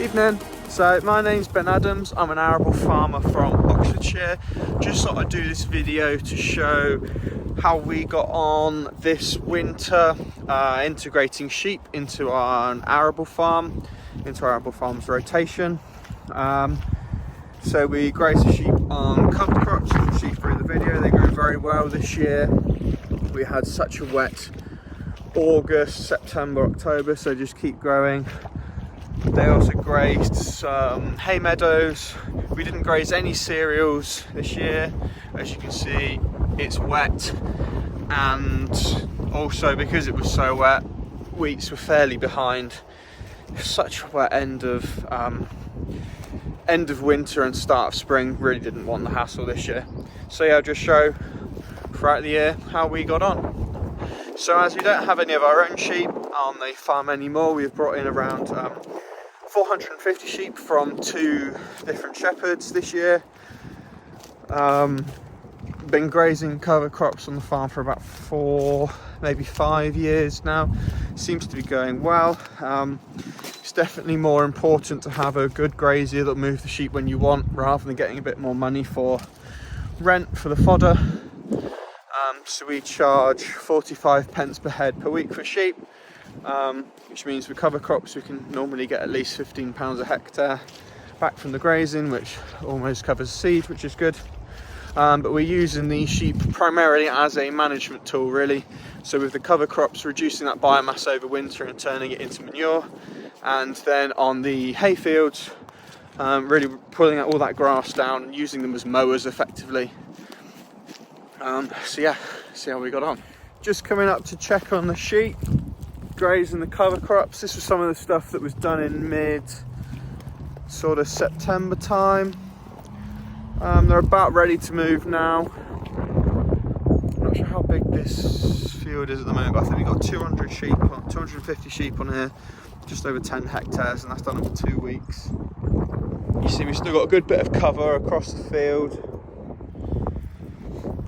Evening. So my name's Ben Adams. I'm an arable farmer from Oxfordshire. Just thought I'd do this video to show how we got on this winter integrating sheep into our arable farm, into our arable farm's rotation. So we graze the sheep on cover crops. You can see through the video they grew very well this year. We had such a wet August, September, October, so just keep growing. They also grazed some hay meadows. We didn't graze any cereals this year. As you can see, it's wet, and also because it was so wet, wheats were fairly behind. Such a wet end of winter and start of spring. Really didn't want the hassle this year. So yeah, I'll just show throughout the year how we got on. So as we don't have any of our own sheep on the farm anymore, we've brought in around 450 sheep from 2 different shepherds this year. Been grazing cover crops on the farm for about 4, maybe 5 years now. Seems to be going well. It's definitely more important to have a good grazier that'll move the sheep when you want, rather than getting a bit more money for rent for the fodder. So we charge 45 pence per head per week for sheep, which means with cover crops we can normally get at least £15 a hectare back from the grazing, which almost covers seed, which is good. But we're using these sheep primarily as a management tool, really. So with the cover crops, reducing that biomass over winter and turning it into manure, and then on the hay fields, really pulling all that grass down and using them as mowers effectively. So yeah, see how we got on. Just coming up to check on the sheep, grazing the cover crops. This was some of the stuff that was done in mid sort of September time. They're about ready to move now. I'm not sure how big this field is at the moment, but I think we've got 250 sheep on here, just over 10 hectares, and that's done over 2 weeks. You see we've still got a good bit of cover across the field.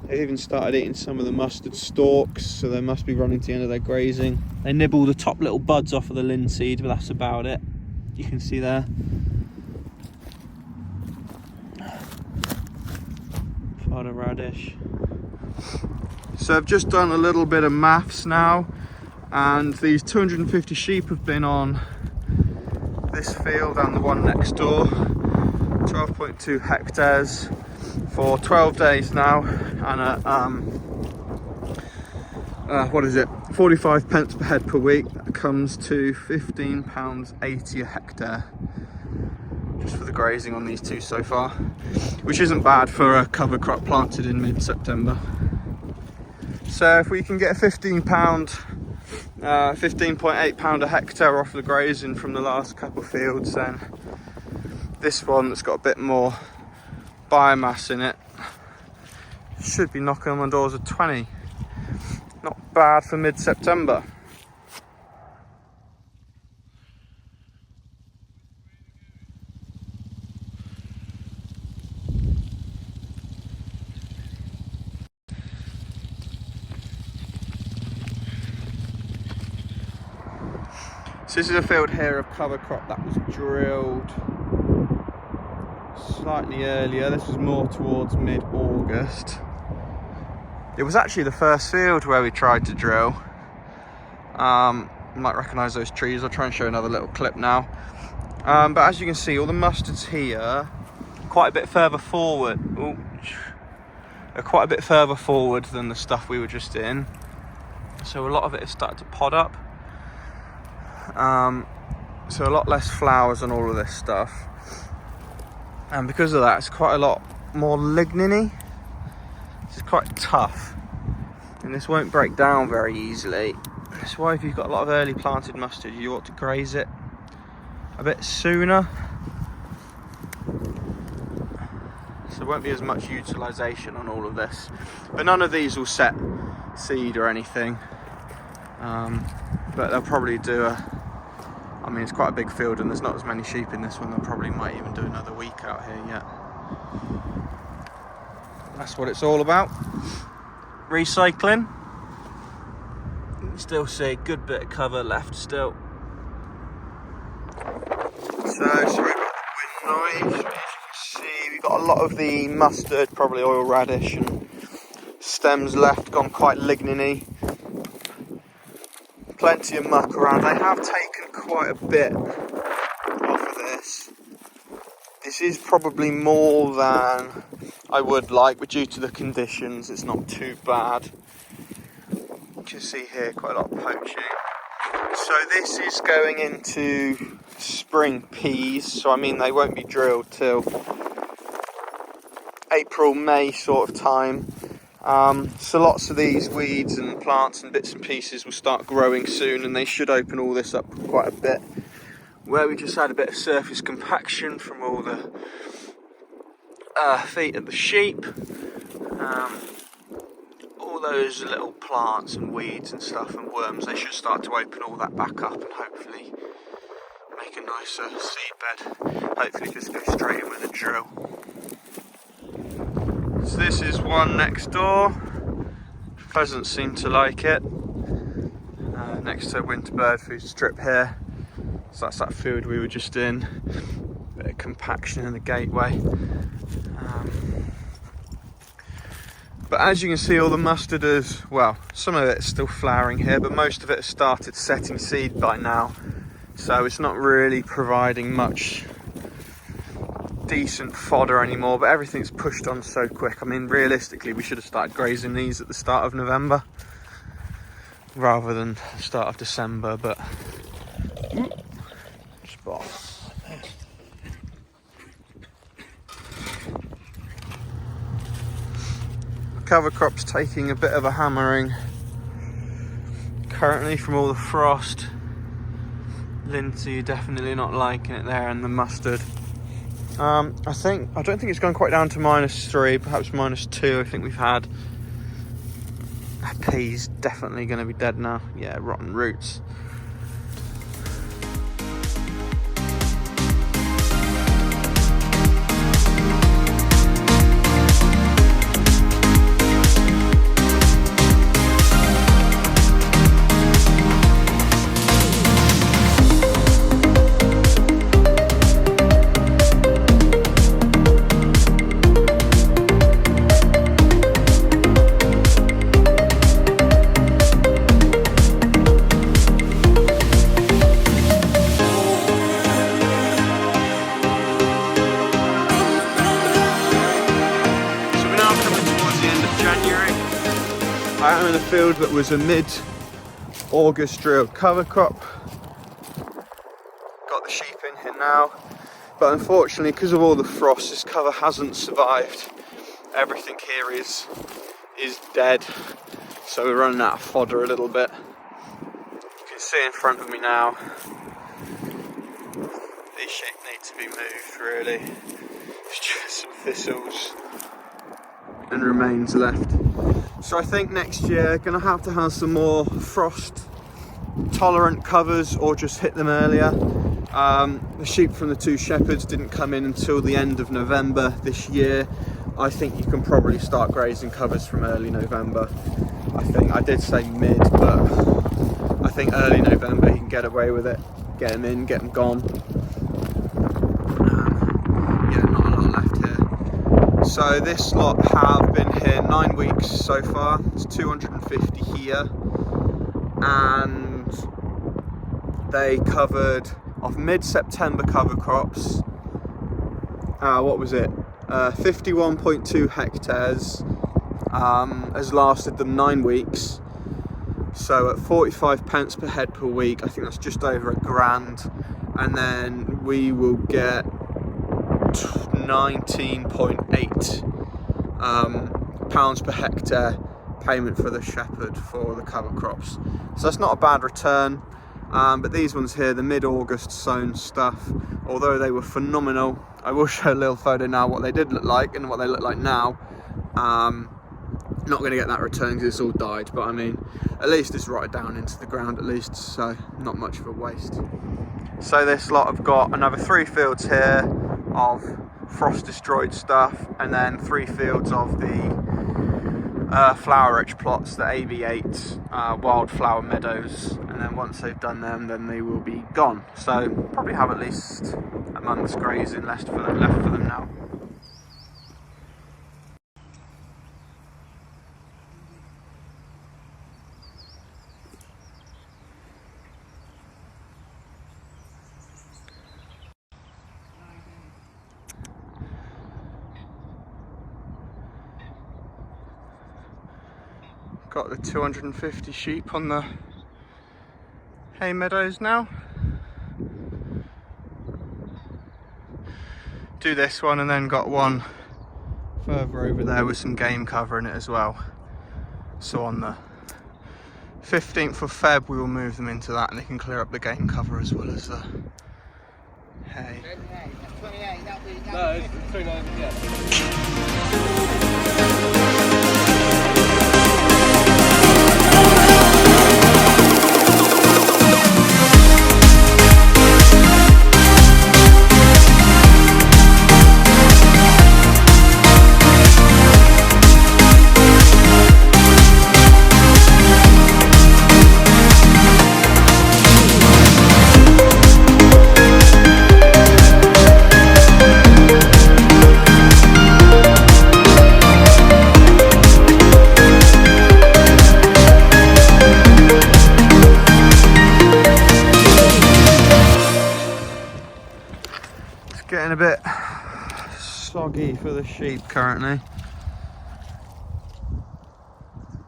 They even started eating some of the mustard stalks, so they must be running to the end of their grazing. They nibble the top little buds off of the linseed, but that's about it. You can see there. Fodder radish. So I've just done a little bit of maths now, and these 250 sheep have been on this field and the one next door, 12.2 hectares, for 12 days now, and what is it, 45 pence per head per week. That comes to £15.80 a hectare just for the grazing on these 2 so far, which isn't bad for a cover crop planted in mid-September. So if we can get a £15.8 a hectare off the grazing from the last couple of fields, then this one that's got a bit more biomass in it should be knocking on the doors of 20. Not bad for mid-September. So this is a field here of cover crop that was drilled slightly earlier. This was more towards mid-August. It was actually the first field where we tried to drill. You might recognise those trees. I'll try and show another little clip now. But as you can see, all the mustards here, quite a bit further forward. Quite a bit further forward than the stuff we were just in. So a lot of it has started to pod up. So a lot less flowers and all of this stuff. And because of that, it's quite a lot more lignin-y. It's quite tough, and this won't break down very easily. That's why if you've got a lot of early planted mustard, you ought to graze it a bit sooner. So there won't be as much utilisation on all of this. But none of these will set seed or anything. But they'll probably do I mean, it's quite a big field and there's not as many sheep in this one. They probably might even do another week out here yet. That's what it's all about. Recycling. You still see a good bit of cover left still. sorry about the wind noise. As you can see, we've got a lot of the mustard, probably oil radish, and stems left, gone quite lignin-y. Plenty of muck around. I have taken quite a bit off of this. This is probably more than I would like, but due to the conditions, it's not too bad. You can see here quite a lot of poaching. So this is going into spring peas, so I mean they won't be drilled till April, May sort of time. So lots of these weeds and plants and bits and pieces will start growing soon, and they should open all this up quite a bit. Where we just had a bit of surface compaction from all the feet of the sheep. All those little plants and weeds and stuff and worms, they should start to open all that back up and hopefully make a nicer seed bed. Hopefully just go straight in with a drill. So this is one next door. Pheasants seem to like it. Next to winter bird food strip here. So that's that field we were just in. Bit of compaction in the gateway. But as you can see, all the mustard is, well, some of it's still flowering here, but most of it has started setting seed by now. So it's not really providing much decent fodder anymore, but everything's pushed on so quick. I mean, realistically, we should have started grazing these at the start of November rather than the start of December, but spot. Cover crop's taking a bit of a hammering currently from all the frost. Lindsay definitely not liking it there, and the mustard. I don't think it's gone quite down to -3, perhaps -2. I think we've had. Peas definitely going to be dead now. Yeah, rotten roots. I am in a field that was a mid-August drilled cover crop. Got the sheep in here now, but unfortunately because of all the frost, this cover hasn't survived. Everything here is dead, so we're running out of fodder a little bit. You can see in front of me now, these sheep need to be moved really. There's just some thistles and remains left. So I think next year gonna have to have some more frost tolerant covers or just hit them earlier. The sheep from the two shepherds didn't come in until the end of November this year. I think you can probably start grazing covers from early November. I did say mid, but I think early November you can get away with it. Get them in, get them gone. Yeah, not a lot left here. So this lot have been here 9 weeks so far. It's 250 here, and they covered off mid-September cover crops. What was it? 51.2 hectares. Has lasted them 9 weeks. So at 45 pence per head per week, I think that's just over £1,000, and then we will get 19.8 pounds per hectare payment for the shepherd for the cover crops. So that's not a bad return, but these ones here, the mid-August sown stuff, although they were phenomenal, I will show a little photo now what they did look like and what they look like now. Not going to get that return because it's all died, but I mean, at least it's rotted down into the ground at least, so not much of a waste. So this lot have got another 3 fields here of frost destroyed stuff, and then 3 fields of the flower rich plots, the AB8 wildflower meadows, and then once they've done them, then they will be gone. So probably have at least a month's grazing left for them now. Got the 250 sheep on the hay meadows now. Do this one and then got one further over there with some game cover in it as well. So on the 15th of Feb we will move them into that and they can clear up the game cover as well as the hay. No, it's 29, yeah. Getting a bit soggy for the sheep currently.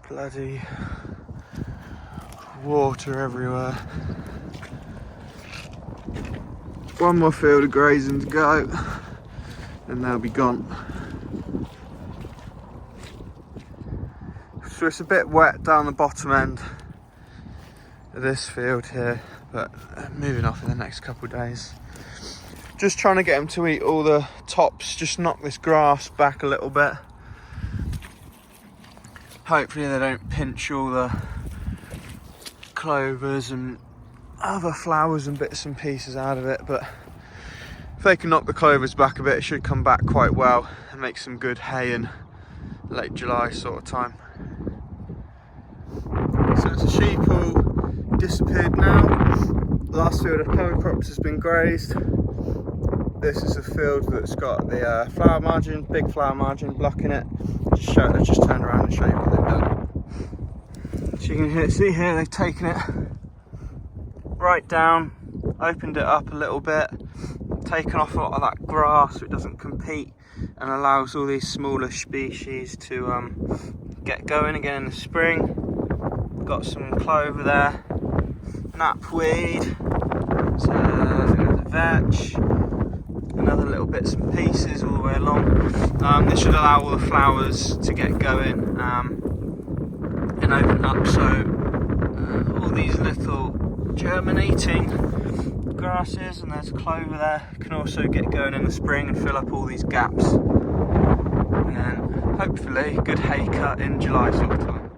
Bloody water everywhere. One more field of grazing to go and they'll be gone. So it's a bit wet down the bottom end of this field here, but moving off in the next couple of days. Just trying to get them to eat all the tops, just knock this grass back a little bit. Hopefully they don't pinch all the clovers and other flowers and bits and pieces out of it, but if they can knock the clovers back a bit, it should come back quite well and make some good hay in late July sort of time. So it's the sheep all disappeared now. The last field of cover crops has been grazed. This is a field that's got the flower margin, big flower margin blocking it. Just turn around and show you what they've done. So you can see here they've taken it right down, opened it up a little bit, taken off a lot of that grass so it doesn't compete and allows all these smaller species to get going again in the spring. Got some clover there, knapweed, so there's a vetch, and other little bits and pieces all the way along. This should allow all the flowers to get going and open up, so all these little germinating grasses, and there's clover there, can also get going in the spring and fill up all these gaps, and then hopefully good hay cut in July sort of time.